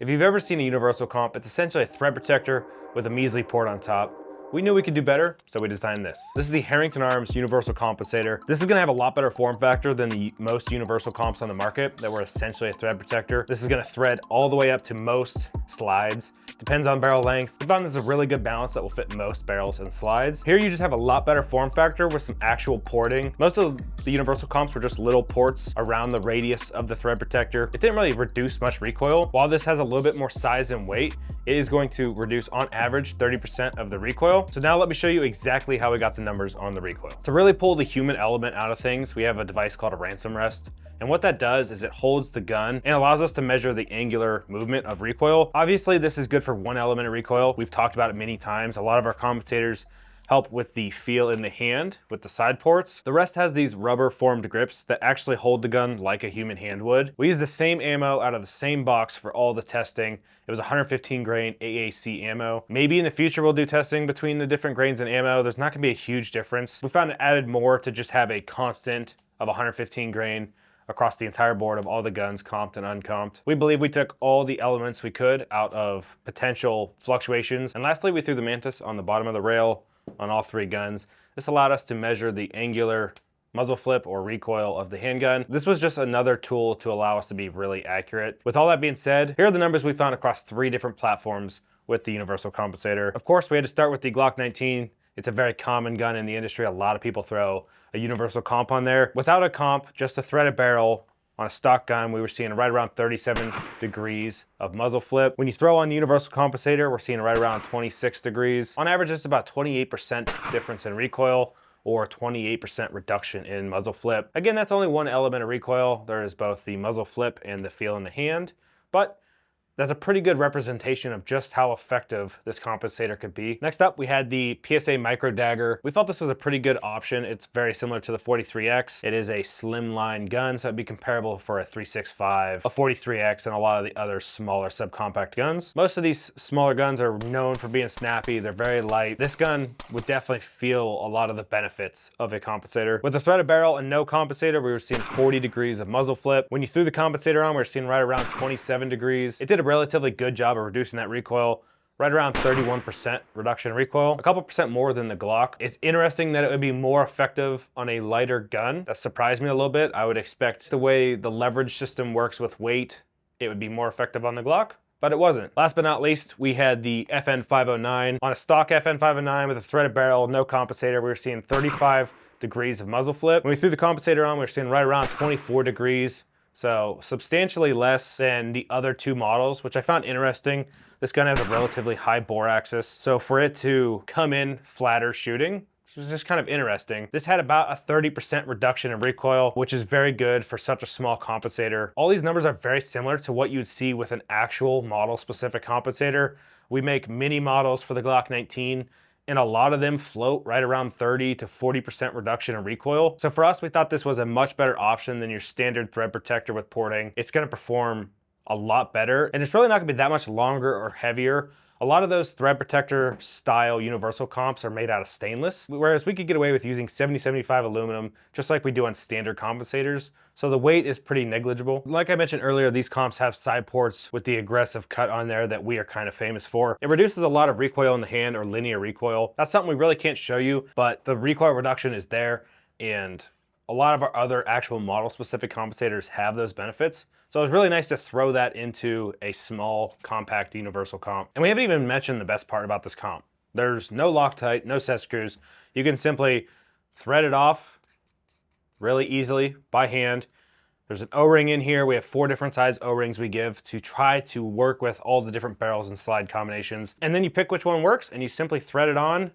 If you've ever seen a universal comp, it's essentially a thread protector with a measly port on top. We knew we could do better, so we designed this. This is the Herrington Arms Universal Compensator. This is gonna have a lot better form factor than the most universal comps on the market that were essentially a thread protector. This is gonna thread all the way up to most slides. Depends on barrel length. We found this is a really good balance that will fit most barrels and slides. Here you just have a lot better form factor with some actual porting. Most of the universal comps were just little ports around the radius of the thread protector. It didn't really reduce much recoil. While this has a little bit more size and weight, it is going to reduce on average 30% of the recoil. So now let me show you exactly how we got the numbers on the recoil. To really pull the human element out of things, we have a device called a ransom rest. And what that does is it holds the gun and allows us to measure the angular movement of recoil. Obviously, this is good for one element of recoil. We've talked about it many times. A lot of our compensators help with the feel in the hand with the side ports. The rest has these rubber formed grips that actually hold the gun like a human hand would. We use the same ammo out of the same box for all the testing. It was 115 grain AAC ammo. Maybe in the future we'll do testing between the different grains in ammo. There's not gonna be a huge difference. We found it added more to just have a constant of 115 grain across the entire board of all the guns, comped and uncomped. We believe we took all the elements we could out of potential fluctuations. And lastly, we threw the mantis on the bottom of the rail on all three guns. This allowed us to measure the angular muzzle flip or recoil of the handgun. This was just another tool to allow us to be really accurate. With all that being said, here are the numbers we found across 3 different platforms with the universal compensator. Of course, we had to start with the Glock 19. It's a very common gun in the industry. A lot of people throw a universal comp on there. Without a comp, just a threaded barrel on a stock gun, we were seeing right around 37 degrees of muzzle flip. When you throw on the universal compensator, we're seeing right around 26 degrees. On average, it's about 28% difference in recoil or 28% reduction in muzzle flip. Again, that's only one element of recoil. There is both the muzzle flip and the feel in the hand, but that's a pretty good representation of just how effective this compensator could be. Next up, we had the PSA Micro Dagger. We thought this was a pretty good option. It's very similar to the 43X. It is a slimline gun, so it'd be comparable for a 365, a 43X, and a lot of the other smaller subcompact guns. Most of these smaller guns are known for being snappy. They're very light. This gun would definitely feel a lot of the benefits of a compensator. With a threaded barrel and no compensator, we were seeing 40 degrees of muzzle flip. When you threw the compensator on, we were seeing right around 27 degrees. It did a relatively good job of reducing that recoil, right around 31% reduction in recoil, a couple percent more than the Glock. It's interesting that it would be more effective on a lighter gun. That surprised me a little bit. I would expect the way the leverage system works with weight, it would be more effective on the Glock, but it wasn't. Last but not least, we had the FN509. On a stock FN509 with a threaded barrel, no compensator, we were seeing 35 degrees of muzzle flip. When we threw the compensator on, we were seeing right around 24 degrees. So substantially less than the other 2 models, which I found interesting. This gun has a relatively high bore axis. So for it to come in flatter shooting, which was just kind of interesting. This had about a 30% reduction in recoil, which is very good for such a small compensator. All these numbers are very similar to what you'd see with an actual model specific compensator. We make mini models for the Glock 19, and a lot of them float right around 30 to 40% reduction in recoil. So for us, we thought this was a much better option than your standard thread protector with porting. It's gonna perform a lot better, and it's really not gonna be that much longer or heavier. A lot of those thread protector style universal comps are made out of stainless, whereas we could get away with using 70-75 aluminum, just like we do on standard compensators. So the weight is pretty negligible. Like I mentioned earlier, these comps have side ports with the aggressive cut on there that we are kind of famous for. It reduces a lot of recoil in the hand, or linear recoil. That's something we really can't show you, but the recoil reduction is there, and a lot of our other actual model specific compensators have those benefits. So it was really nice to throw that into a small compact universal comp. And we haven't even mentioned the best part about this comp. There's no Loctite, no set screws. You can simply thread it off really easily by hand. There's an O-ring in here. We have 4 different size O-rings we give to try to work with all the different barrels and slide combinations. And then you pick which one works and you simply thread it on.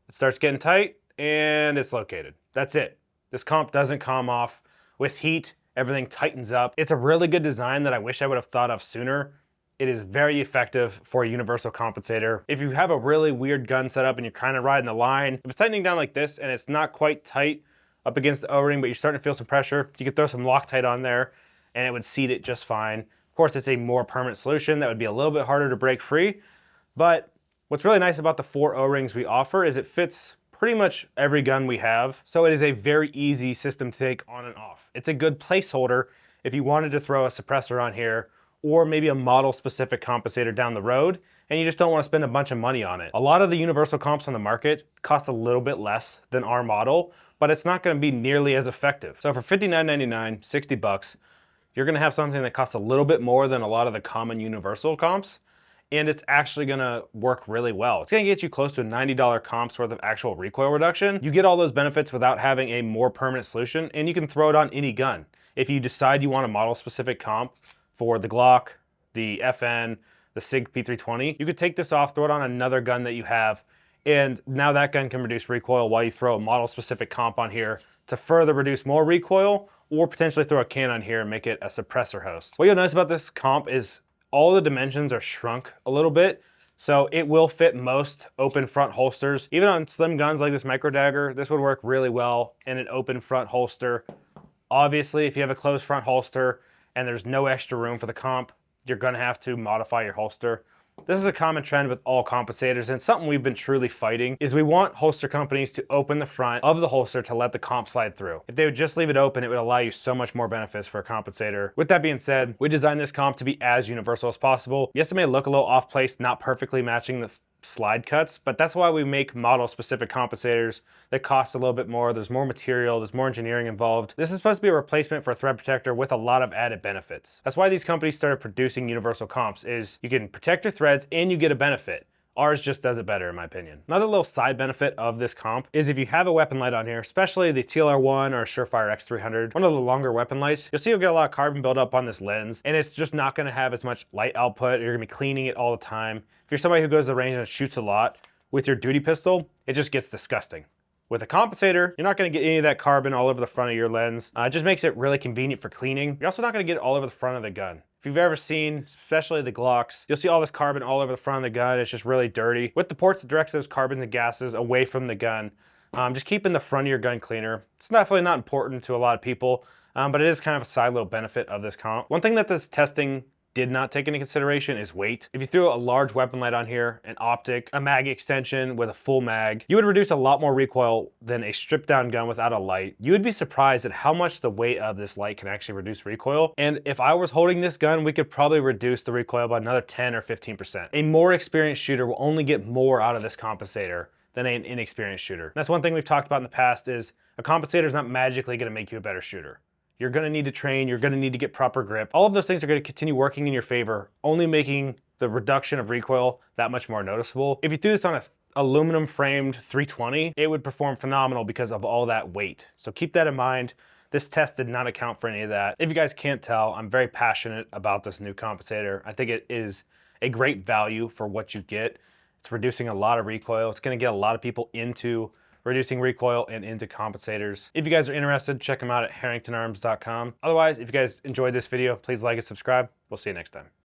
It starts getting tight and it's located. That's it. This comp doesn't calm off. With heat, everything tightens up. It's a really good design that I wish I would have thought of sooner. It is very effective for a universal compensator. If you have a really weird gun setup and you're kind of riding the line, if it's tightening down like this and it's not quite tight up against the O-ring, but you're starting to feel some pressure, you could throw some Loctite on there and it would seat it just fine. Of course, it's a more permanent solution that would be a little bit harder to break free, but what's really nice about the 4 O-rings we offer is it fits pretty much every gun we have. So it is a very easy system to take on and off. It's a good placeholder if you wanted to throw a suppressor on here or maybe a model specific compensator down the road, and you just don't want to spend a bunch of money on it. A lot of the universal comps on the market cost a little bit less than our model, but it's not going to be nearly as effective. So for $59.99, 60 bucks, you're going to have something that costs a little bit more than a lot of the common universal comps, and it's actually gonna work really well. It's gonna get you close to a $90 comps worth of actual recoil reduction. You get all those benefits without having a more permanent solution, and you can throw it on any gun. If you decide you want a model specific comp for the Glock, the FN, the SIG P320, you could take this off, throw it on another gun that you have, and now that gun can reduce recoil while you throw a model specific comp on here to further reduce more recoil, or potentially throw a can on here and make it a suppressor host. What you'll notice about this comp is all the dimensions are shrunk a little bit, so it will fit most open front holsters. Even on slim guns like this micro dagger, this would work really well in an open front holster. Obviously, if you have a closed front holster and there's no extra room for the comp, you're gonna have to modify your holster. This is a common trend with all compensators, and something we've been truly fighting is we want holster companies to open the front of the holster to let the comp slide through. If they would just leave it open, it would allow you so much more benefits for a compensator. With that being said, we designed this comp to be as universal as possible. Yes, it may look a little off place, not perfectly matching the slide cuts, but that's why we make model specific compensators that cost a little bit more. There's more material, there's more engineering involved. This is supposed to be a replacement for a thread protector with a lot of added benefits. That's why these companies started producing universal comps, is you can protect your threads and you get a benefit. Ours just does it better, in my opinion. Another little side benefit of this comp is if you have a weapon light on here, especially the TLR1 or Surefire X300, one of the longer weapon lights, you'll see you'll get a lot of carbon buildup on this lens, and it's just not gonna have as much light output. You're gonna be cleaning it all the time. If you're somebody who goes to the range and shoots a lot with your duty pistol, it just gets disgusting. With a compensator, you're not gonna get any of that carbon all over the front of your lens. It just makes it really convenient for cleaning. You're also not gonna get it all over the front of the gun. If you've ever seen, especially the Glocks, you'll see all this carbon all over the front of the gun. It's just really dirty. With the ports that directs those carbons and gases away from the gun, just keeping the front of your gun cleaner. It's definitely not important to a lot of people, but it is kind of a side little benefit of this comp. One thing that this testing did not take into consideration is weight. If you threw a large weapon light on here, an optic, a mag extension with a full mag, you would reduce a lot more recoil than a stripped down gun without a light. You would be surprised at how much the weight of this light can actually reduce recoil. And if I was holding this gun, we could probably reduce the recoil by another 10 or 15%. A more experienced shooter will only get more out of this compensator than an inexperienced shooter. That's one thing we've talked about in the past, is a compensator is not magically gonna make you a better shooter. You're gonna need to train, you're gonna need to get proper grip. All of those things are gonna continue working in your favor, only making the reduction of recoil that much more noticeable. If you threw this on a aluminum framed 320, it would perform phenomenal because of all that weight. So keep that in mind. This test did not account for any of that. If you guys can't tell, I'm very passionate about this new compensator. I think it is a great value for what you get. It's reducing a lot of recoil. It's gonna get a lot of people into reducing recoil and into compensators. If you guys are interested, check them out at herringtonarms.com. Otherwise, if you guys enjoyed this video, please like and subscribe. We'll see you next time.